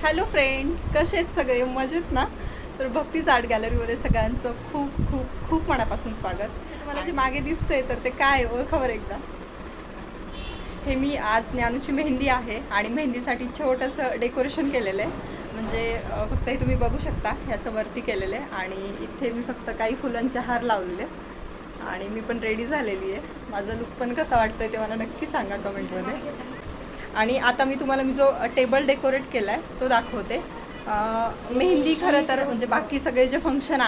Hello friends, कसे आहेत सगळे? मजेत ना? तर भक्तीज आर्ट गॅलरीमध्ये सगळ्यांचं खूप खूप खूप मनापासून स्वागत. तुम्हाला जे मागे दिसतंय तर ते काय ओळखावर एकदा. हे मी आज ज्ञानूची मेहंदी आहे आणि मेहंदीसाठी छोटंसं डेकोरेशन केलेलं आहे. म्हणजे फक्त हे तुम्ही बघू शकता, ह्याचं वरती केलेलं आहे आणि इथे मी फक्त काही फुलांचे हार लावलेले आणि मी पण रेडी झालेली आहे. माझा लुक पण कसा वाटतोय ते मला नक्की सांगा कमेंटमध्ये. आणि आता मी तुम्हाला जो टेबल डेकोरेट केला आहे तो दाखवते. मेहंदी खरं तर म्हणजे बाकी सगळे जे फंक्शन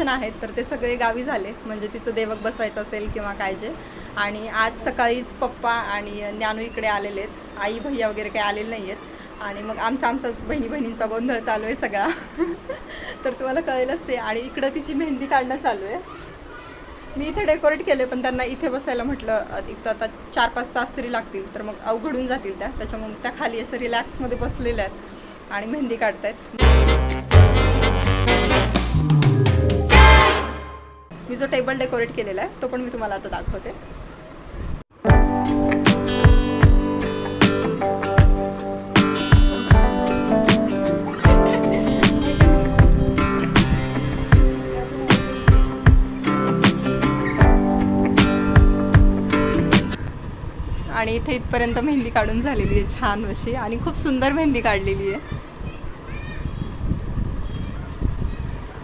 आहेत तर ते सगळे गावी झाले. म्हणजे तिचं देवक बसवायचं असेल किंवा काय जे. आणि आज सकाळीच पप्पा आणि ज्ञानू इकडे आलेले आहेत. आई भैया वगैरे काही आलेले नाही आहेत. आणि मग आमचाच बहिणींचा गोंधळ चालू आहे सगळा. तर तुम्हाला कळेलच ते. आणि इकडं तिची मेहंदी काढणं चालू आहे. मी इथे डेकोरेट केले पण त्यांना इथे बसायला म्हटलं एक तर आता 4-5 तास तरी लागतील तर मग अवघडून जातील त्याच्यामुळे त्या खाली असं रिलॅक्समध्ये बसलेल्या आहेत आणि मेहंदी काढतायत. मी जो टेबल डेकोरेट केलेला आहे तो पण मी तुम्हाला आता दाखवते. आणि इथे इथपर्यंत मेहंदी काढून झालेली आहे छान अशी आणि खूप सुंदर मेहंदी काढलेली आहे.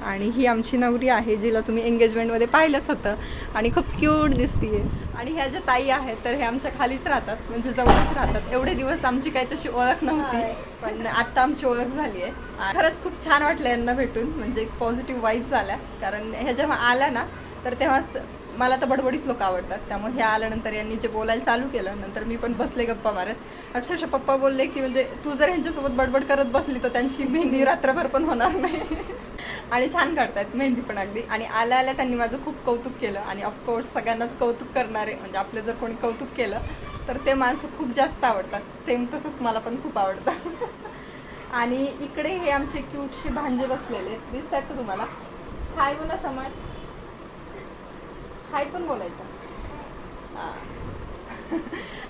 आणि ही आमची नवरी आहे जिला तुम्ही एंगेजमेंटमध्ये पाहिलंच होतं आणि खूप क्यूट दिसतीये. आणि ह्या ज्या ताई आहेत तर हे आमच्या खालीच राहतात, म्हणजे जवळच राहतात. एवढे दिवस आमची काही तशी ओळख नव्हती पण आत्ता आमची ओळख झाली आहे. खरंच खूप छान वाटलं यांना भेटून. म्हणजे पॉझिटिव्ह वाईब्स आल्या. कारण ह्या जेव्हा आल्या ना तर तेव्हाच मला तर बडबडीच लोक आवडतात. त्यामुळे हे आल्यानंतर यांनी जे बोलायला चालू केलं नंतर मी पण बसले गप्पा मारत. अक्षरशः पप्पा बोलले की म्हणजे तू जर ह्यांच्यासोबत बडबड करत बसली तर त्यांची मेहंदी रात्रभर पण होणार नाही. आणि छान काढतायत मेहंदी पण अगदी. आणि आल्या आल्या त्यांनी माझं खूप कौतुक केलं. आणि ऑफकोर्स सगळ्यांनाच कौतुक करणारे म्हणजे आपलं जर कोणी कौतुक केलं तर ते माणसं खूप जास्त आवडतात. सेम तसंच मला पण खूप आवडतं. आणि इकडे हे आमचे क्यूटशे भांजे बसलेले दिसत आहेत का तुम्हाला? हाय बोला समर. हाय पण बोलायचं.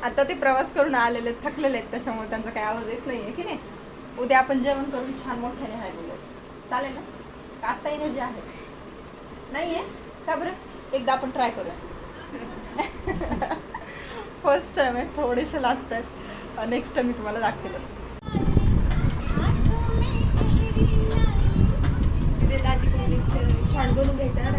आता ते प्रवास करून आलेले आहेत, थकलेले आहेत, त्याच्यामुळे त्यांचा काही आवाज येत नाही आहे की नाही. उद्या आपण जेवण करून छान मोठ्याने हाय बोलूया, चालेल ना? आत्ता एनर्जी आहे नाही आहे का बरं? एकदा आपण ट्राय करूया. फर्स्ट टाइम आहे, थोडेसे लास्ट आहेत. नेक्स्ट टाइम मी तुम्हाला दाखवेलच. शॉर्ट बनवून घ्यायचं ना.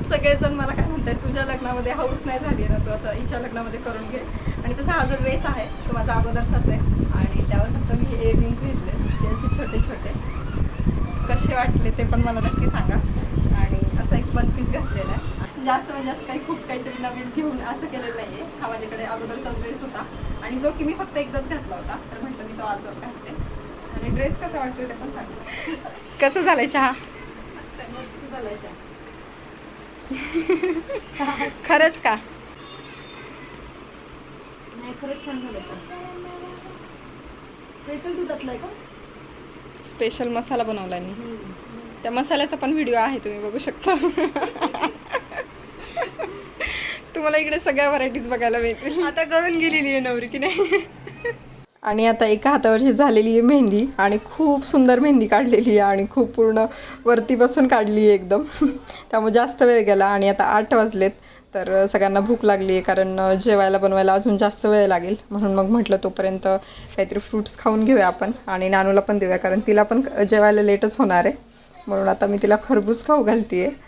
सगळेजण मला काय म्हणतात, तुझ्या लग्नामध्ये हाऊस नाही झाली ना, तू आता हिच्या लग्नामध्ये करून घे. आणि तसा हा जो ड्रेस आहे तो माझा अगोदरचाच आहे आणि त्यावर फक्त मी इयरिंग्स घेतले ते असे छोटे छोटे. कसे वाटले ते पण मला नक्की सांगा. आणि असा एक वन पीस घातलेला आहे. जास्त म्हणजे असं काही खूप काहीतरी नवीन घेऊन असं केलेलं नाही आहे. हा माझ्याकडे अगोदरचा ड्रेस होता आणि जो की मी फक्त एकदाच घातला होता तर म्हटलं मी तो आज घालते. आणि ड्रेस कसा वाटतोय ते पण सांगा. कसं झालंय चहा? मस्त मस्त झालाय चहा. खरंच का? नाही खरंच छान झालं. स्पेशल दुधातलाय का? स्पेशल मसाला बनवलाय मी. त्या मसाल्याचा पण व्हिडिओ आहे, तुम्ही बघू शकता. तुम्हाला इकडे सगळ्या व्हरायटीज बघायला मिळतील. आता करून गेलेली आहे नवरी की नाही. आणि आता एका हातावरची झालेली आहे मेहंदी आणि खूप सुंदर मेहंदी काढलेली आहे आणि खूप पूर्ण वरती बसून काढली आहे एकदम. त्यामुळे जास्त वेळ गेला. आणि आता 8 वाजलेत तर सगळ्यांना भूक लागली आहे कारण जेवायला बनवायला अजून जास्त वेळ लागेल. म्हणून मग म्हटलं तोपर्यंत काहीतरी फ्रूट्स खाऊन घेऊया आपण आणि नानूला पण देऊया कारण तिला पण जेवायला लेटच होणार आहे. म्हणून आता मी तिला खरबूज खाऊ घालते आहे.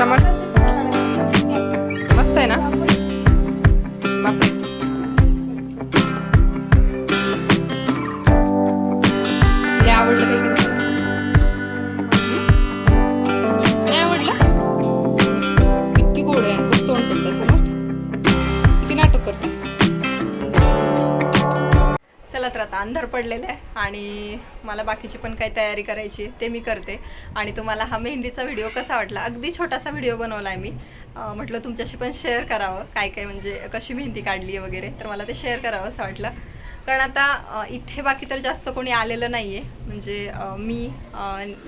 समोर मस्त आहे ना. बापरे, लय आवडलं काही काही. नाही आवडलं. किती गोड आहे. कसं तोंड करतं समोर. किती नाटक करतं. चला तर आता अंधार पडलेला आहे आणि मला बाकीची पण काही तयारी करायची ते मी करते. आणि तुम्हाला हा मेहंदीचा व्हिडिओ कसा वाटला. अगदी छोटासा व्हिडिओ बनवला आहे मी. म्हटलं तुमच्याशी पण शेअर करावं काय काय म्हणजे कशी मेहंदी काढली आहे वगैरे. तर मला ते शेअर करावं असं वाटलं. कारण आता इथे बाकी तर जास्त कोणी आलेलं नाही आहे. म्हणजे मी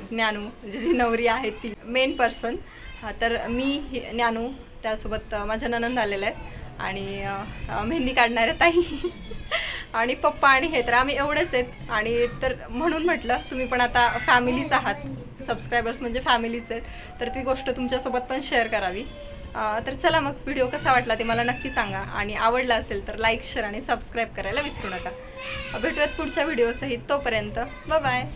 ज्ञानू जी नवरी आहे ती मेन पर्सन. तर मी ज्ञानू त्यासोबत माझ्या ननंद आलेल्या आहेत आणि मेहंदी काढणाऱ्या ताई आणि पप्पा आणि हे. तर आम्ही एवढेच आहेत. आणि तर म्हणून म्हटलं तुम्ही पण आता फॅमिलीच आहात. सबस्क्रायबर्स म्हणजे फॅमिलीच आहेत. तर ती गोष्ट तुमच्यासोबत पण शेअर करावी. तर चला मग व्हिडिओ कसा वाटला ते मला नक्की सांगा. आणि आवडला असेल तर लाईक शेअर आणि सबस्क्राईब करायला विसरू नका. भेटूयात पुढच्या व्हिडिओसहित. तोपर्यंत बाय बाय.